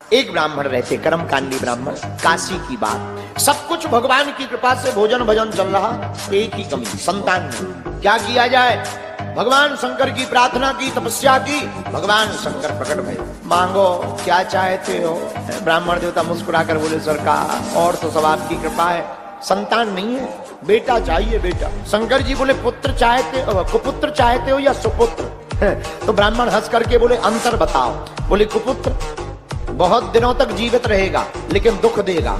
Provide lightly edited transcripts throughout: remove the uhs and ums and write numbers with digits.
एक ब्राह्मण रहते, कर्मकांडी ब्राह्मण, काशी की बात। सब कुछ भगवान की कृपा से भोजन भजन चल रहा, एक ही कमी, संतान नहीं। क्या किया जाए? भगवान शंकर की प्रार्थना की, तपस्या की, भगवान शंकर प्रकट भये। मांगो क्या चाहते हो? ब्राह्मण देवता मुस्कुराकर बोले, सरकार और तो सब आपकी कृपा है, संतान नहीं है, बेटा चाहिए बेटा। शंकर जी बोले, पुत्र चाहते, कुपुत्र चाहते हो या सुपुत्र? तो ब्राह्मण हंस करके बोले, अंतर बताओ। बोले, कुपुत्र बहुत दिनों तक जीवित रहेगा लेकिन दुख देगा,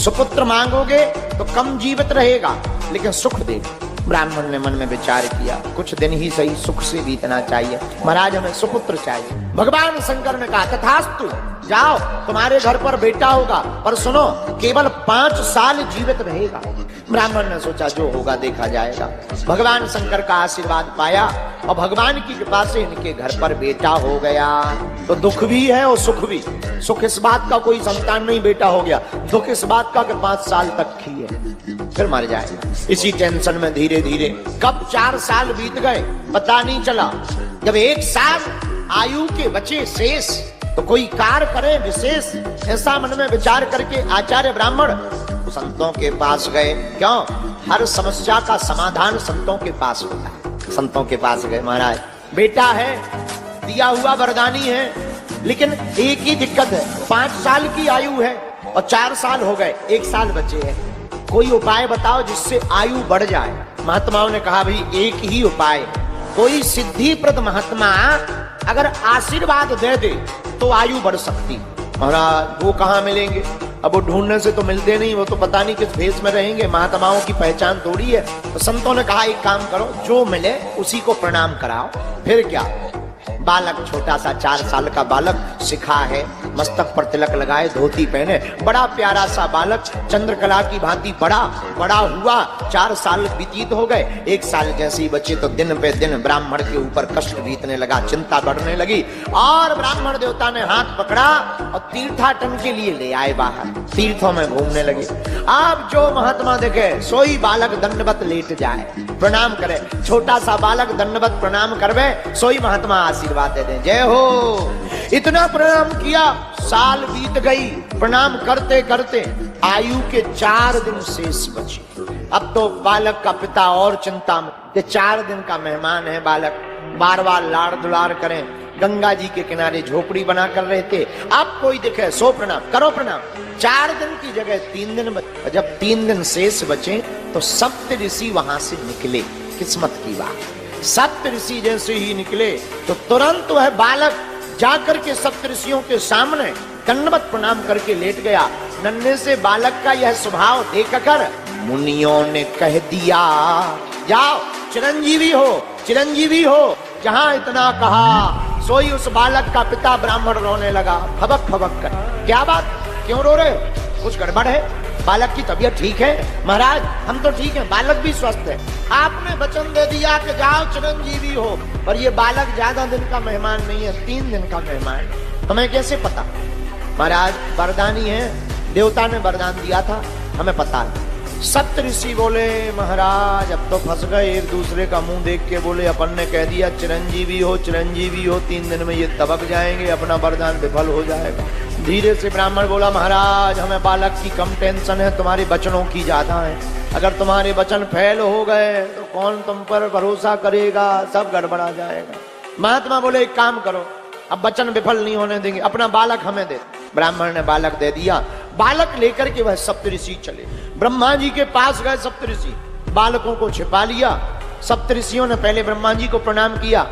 सुपुत्र मांगोगे तो कम जीवित रहेगा लेकिन सुख देगा। ब्राह्मण ने मन में विचार किया, कुछ दिन ही सही सुख से बीतना चाहिए, महाराज हमें सुपुत्र चाहिए। भगवान शंकर ने कहा, तथास्तु, जाओ तुम्हारे घर पर बेटा होगा, पर सुनो केवल 5 साल जीवित रहेगा। ब्राह्मण ने सोचा जो होगा देखा जाएगा। भगवान शंकर का आशीर्वाद पाया और भगवान की कृपा से इनके घर पर बेटा हो गया। तो दुख भी है और सुख भी। सुख इस बात का कोई संतान नहीं बेटा हो गया, दुख इस बात का कि 5 साल तक ही है, फिर मर जाएगा। इसी टेंशन में धीरे धीरे कब 4 साल बीत गए पता नहीं चला। जब 1 साल आयु के बचे शेष, तो कोई कार्य करे विशेष, ऐसा मन में विचार करके आचार्य ब्राह्मण संतों के पास गए। क्यों? हर समस्या का समाधान संतों के पास होता है। संतों के पास गए, महाराज बेटा है, दिया हुआ वरदानी है, लेकिन एक ही दिक्कत है, 5 साल की आयु है और 4 साल हो गए, 1 साल बचे हैं, कोई उपाय बताओ जिससे आयु बढ़ जाए। महात्माओं ने कहा, भाई एक ही उपाय, कोई सिद्धिप्रद महात्मा अगर आशीर्वाद दे दे तो आयु बढ़ सकती। महाराज वो कहाँ मिलेंगे? अब वो ढूंढने से तो मिलते नहीं, वो तो पता नहीं किस भेष में रहेंगे, महात्माओं की पहचान थोड़ी है। तो संतों ने कहा, एक काम करो, जो मिले उसी को प्रणाम कराओ। फिर क्या? बालक, छोटा सा 4 साल का बालक, सिखा है, मस्तक पर तिलक लगाए, धोती पहने, बड़ा प्यारा सा बालक, चंद्रकला की भांति बड़ा हुआ। 4 साल व्यतीत हो गए, 1 साल जैसे ही बचे तो दिन पे दिन ब्राह्मण के ऊपर कष्ट बीतने लगा, चिंता बढ़ने लगी। और ब्राह्मण देवता ने हाथ पकड़ा और तीर्थाटन के लिए ले आए बाहर, तीर्थों में घूमने लगे। अब जो महात्मा देखे सोई बालक दंडवत लेट जाए, प्रणाम करे, छोटा सा बालक दंडवत प्रणाम करवे, सोई महात्मा आशीर्वाद दे दें, जय हो। इतना प्रणाम किया, साल बीत गई, प्रणाम करते करते आयु के 4 दिन शेष बचे। अब तो बालक का पिता और चिंता में, 4 दिन का मेहमान है बालक, बार बार लाड़ दुलार करें, गंगा जी के किनारे झोपड़ी बनाकर रहते, अब कोई दिखे सो प्रणाम करो, प्रणाम। 4 दिन की जगह 3 दिन बचे। जब 3 दिन शेष बचे तो सप्त ऋषि वहां से निकले। किस्मत की बात, सप्त ऋषि जैसे ही निकले तो तुरंत वह बालक जाकर के सप्त ऋषियों के सामने दंडवत प्रणाम करके लेट गया। नन्हे से बालक का यह स्वभाव देखकर मुनियों ने कह दिया, जाओ चिरंजीवी हो, चिरंजीवी हो। जहां इतना कहा सोई उस बालक का पिता ब्राह्मण रोने लगा, फबक फबक कर। क्या बात, क्यों रो रहे हो? कुछ गड़बड़ है? बालक की तबीयत ठीक है? महाराज हम तो ठीक है, बालक भी स्वस्थ है। आपने वचन दे दिया कि जाओ चिरंजीवी हो, पर ये बालक ज्यादा दिन का मेहमान नहीं है, 3 दिन का मेहमान है। हमें कैसे पता? महाराज वरदानी है, देवता ने वरदान दिया था, हमें पता है। सप्त ऋषि बोले, महाराज अब तो फंस गए। एक दूसरे का मुंह देख के बोले, अपन ने कह दिया चिरंजीवी हो, चिरंजीवी हो, 3 दिन में ये दबक जाएंगे, अपना वरदान विफल हो जाएगा। धीरे से ब्राह्मण बोला, महाराज हमें बालक की कम टेंशन है, तुम्हारे वचनों की ज्यादा है। अगर तुम्हारे वचन फेल हो गए तो कौन तुम पर भरोसा करेगा, सब गड़बड़ा जाएगा। महात्मा बोले, एक काम करो, अब वचन विफल नहीं होने देंगे, अपना बालक हमें दे। ब्राह्मण ने बालक दे दिया। बालक लेकर के वह सप्तऋषि चले, ब्रह्मा जी के पास गए। सप्तऋषि बालकों को छिपा लिया। सप्तऋषियों ने पहले ब्रह्मा जी को प्रणाम किया,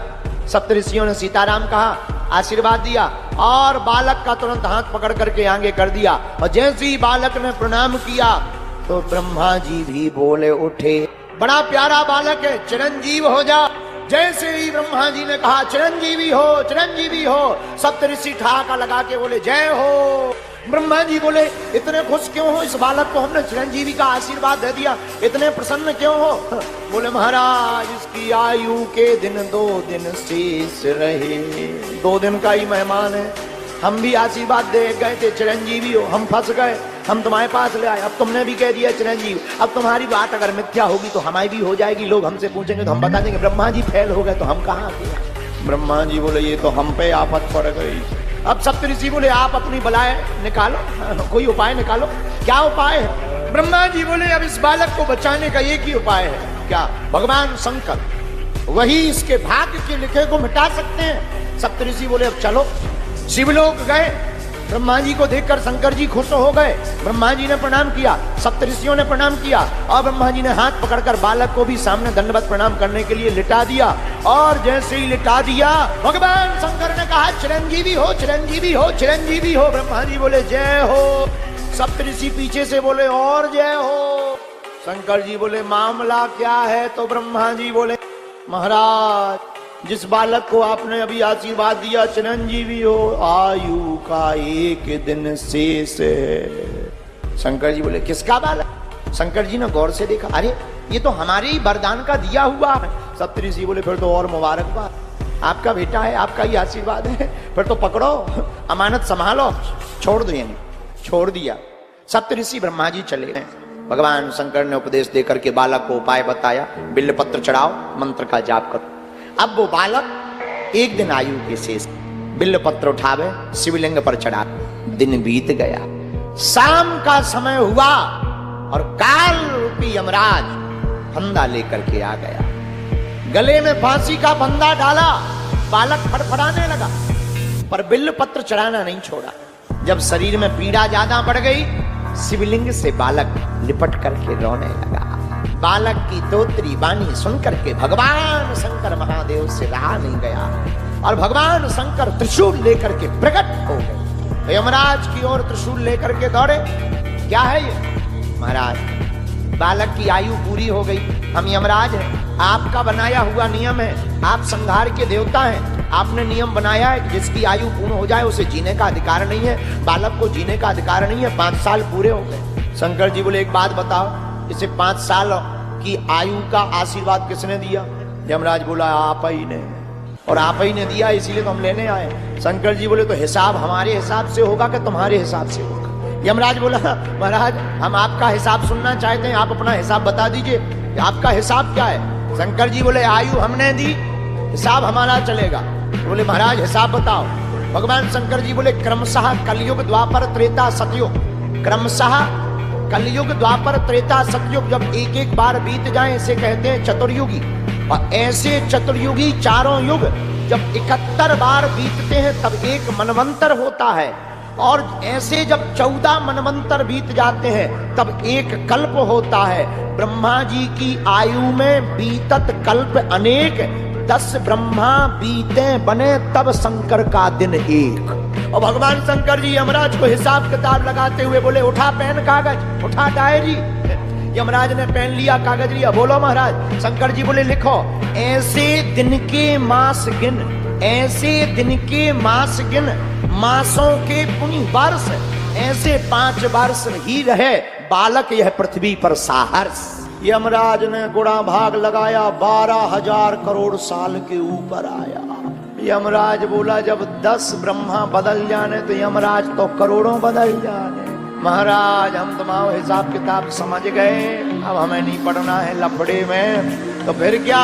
सप्तऋषियों ने सीताराम कहा, आशीर्वाद दिया और बालक का तुरंत हाथ पकड़ करके आगे कर दिया। और जैसे ही बालक ने प्रणाम किया तो ब्रह्मा जी भी बोले उठे, बड़ा प्यारा बालक है, चिरंजीव हो जा। जैसे ही ब्रह्मा जी ने कहा चिरंजीवी हो, चिरंजीवी हो, सप्तऋषि ठहाका लगा के बोले, जय हो। ब्रह्मा जी बोले, इतने खुश क्यों हो? इस बालक को हमने चिरंजीवी का आशीर्वाद दे दिया, इतने प्रसन्न क्यों हो? बोले, महाराज इसकी आयु के दिन 2 दिन शेष रहे, 2 दिन का ही मेहमान है। हम भी आशीर्वाद दे गए थे चिरंजीवी हो, हम फंस गए, हम तुम्हारे पास ले आए, अब तुमने भी कह दिया चिरंजीव। अब तुम्हारी बात अगर मिथ्या होगी तो हमारी भी हो जाएगी, लोग हमसे पूछेंगे तो हम बता देंगे ब्रह्मा जी फेल हो गए, तो हम कहाँ? ब्रह्मा जी बोले, ये तो हम पे आफत पड़ गई। अब सप्तऋषि बोले आप अपनी बलाएं निकालो, कोई उपाय निकालो। क्या उपाय है? ब्रह्मा जी बोले अब इस बालक को बचाने का एक ही उपाय है। क्या? भगवान शंकर, वही इसके भाग्य के लिखे को मिटा सकते हैं। सप्तऋषि बोले अब चलो। शिवलोक गए, ब्रह्मा जी को देखकर शंकर जी खुश हो गए। ब्रह्मा जी ने प्रणाम किया, सप्तऋषियों ने प्रणाम किया और ब्रह्मा जी ने हाथ पकड़कर बालक को भी सामने दंडवत प्रणाम करने के लिए लिटा दिया। और जैसे ही लिटा दिया, भगवान शंकर ने कहा चिरंजीवी हो, चिरंजीवी हो, चिरंजीवी हो। ब्रह्मा जी बोले जय हो। सप्तऋषि पीछे से बोले और जय हो। शंकर जी बोले मामला क्या है? तो ब्रह्मा जी बोले महाराज, जिस बालक को आपने अभी आशीर्वाद दिया चिरंजीवी हो, आयु का 1 दिन शेष है। शंकर जी बोले किसका बालक? शंकर जी ने गौर से देखा, अरे ये तो हमारे ही वरदान का दिया हुआ है। सप्तऋषि बोले फिर तो और मुबारकबाद, आपका बेटा है, आपका ही आशीर्वाद है, फिर तो पकड़ो, अमानत संभालो, छोड़ दो। यानी छोड़ दिया। सप्तऋषि ब्रह्मा जी चले गए। भगवान शंकर ने उपदेश देकर के बालक को उपाय बताया, बिल्वपत्र चढ़ाओ, मंत्र का जाप करो। अब वो बालक 1 दिन आयु के शेष, बिल्वपत्र उठावे, शिवलिंग पर चढ़ा। दिन बीत गया, शाम का समय हुआ और काल रूपी यमराज फंदा लेकर के आ गया। गले में फांसी का फंदा डाला, बालक फड़फड़ाने लगा, पर बिल्वपत्र चढ़ाना नहीं छोड़ा। जब शरीर में पीड़ा ज्यादा बढ़ गई, शिवलिंग से बालक लिपट करके रोने लगा। बालक की तोतरी वाणी सुनकर के भगवान शंकर महादेव से रहा नहीं गया और भगवान शंकर त्रिशूल लेकर के प्रकट हो गए। तो यमराज की ओर त्रिशूल लेकर के दौड़े। क्या है ये? महाराज, बालक की आयु पूरी हो गई, हम यमराज हैं, आपका बनाया हुआ नियम है, आप संहार के देवता हैं, आपने नियम बनाया है कि जिसकी आयु पूर्ण हो जाए उसे जीने का अधिकार नहीं है, बालक को जीने का अधिकार नहीं है। 5 साल पूरे हो गए। शंकर जी बोले एक बात बताओ, इसे 5 साल की आयु का आशीर्वाद किसने दिया? यमराज बोला आप ही ने, और आप ही ने दिया इसीलिए तो हम लेने आए। शंकर जी बोले तो हिसाब हमारे हिसाब से होगा कि तुम्हारे हिसाब से होगा? यमराज बोला महाराज हम आपका हिसाब सुनना चाहते हैं, आप अपना हिसाब बता दीजिए, आपका हिसाब क्या है? शंकर जी बोले आयु हमने दी, हिसाब हमारा चलेगा। बोले महाराज हिसाब बताओ। भगवान शंकर जी बोले क्रमशः कलयुग द्वापर त्रेता सतयुग, क्रमशः कलयुग द्वापर त्रेता सतयुग जब एक एक बार बीत जाए इसे कहते हैं चतुर्युगी। और ऐसे चतुर्युगी चारों युग जब 71 बार बीतते हैं तब एक मनवंतर होता है, और ऐसे जब 14 मनवंतर बीत जाते हैं तब एक कल्प होता है। ब्रह्मा जी की आयु में बीतत कल्प अनेक, 10 ब्रह्मा बीते बने तब शंकर का दिन एक। और भगवान शंकर जी यमराज को हिसाब किताब लगाते हुए बोले उठा पेन कागज, उठा डायरी। यमराज ने पेन लिया, कागज लिया, बोलो महाराज। शंकर जी बोले लिखो ऐसे दिन के मास गिन, ऐसे दिन के मास गिन, मासों के पुण्य वर्ष, ऐसे 5 वर्ष ही रहे बालक यह पृथ्वी पर साहर्ष। यमराज ने गुणा भाग लगाया, 12,000 करोड़ साल के ऊपर आया। यमराज बोला जब 10 ब्रह्मा बदल जाने तो यमराज तो करोड़ों बदल जाने। महाराज हम तुम्हारा हिसाब किताब समझ गए, अब हमें नहीं पढ़ना है लफड़े में। तो फिर क्या?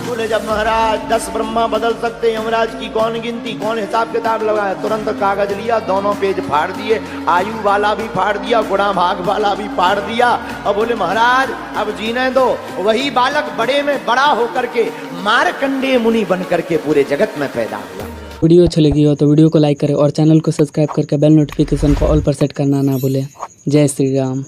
बोले जब महाराज 10 ब्रह्मा बदल सकते, यमराज की कौन गिनती, कौन हिसाब किताब लगाया? तुरंत कागज लिया, दोनों पेज फाड़ दिए, आयु वाला भी फाड़ दिया, गुणा भाग वाला भी फाड़ दिया। और बोले महाराज अब जीने दो। वही बालक बड़े में बड़ा होकर के मार्कंडेय मुनि बन करके पूरे जगत में पैदा हुआ। वीडियो अच्छी लगी हो तो वीडियो को लाइक करें और चैनल को सब्सक्राइब करके बेल नोटिफिकेशन को ऑल पर सेट करना ना भूलें। जय श्री राम।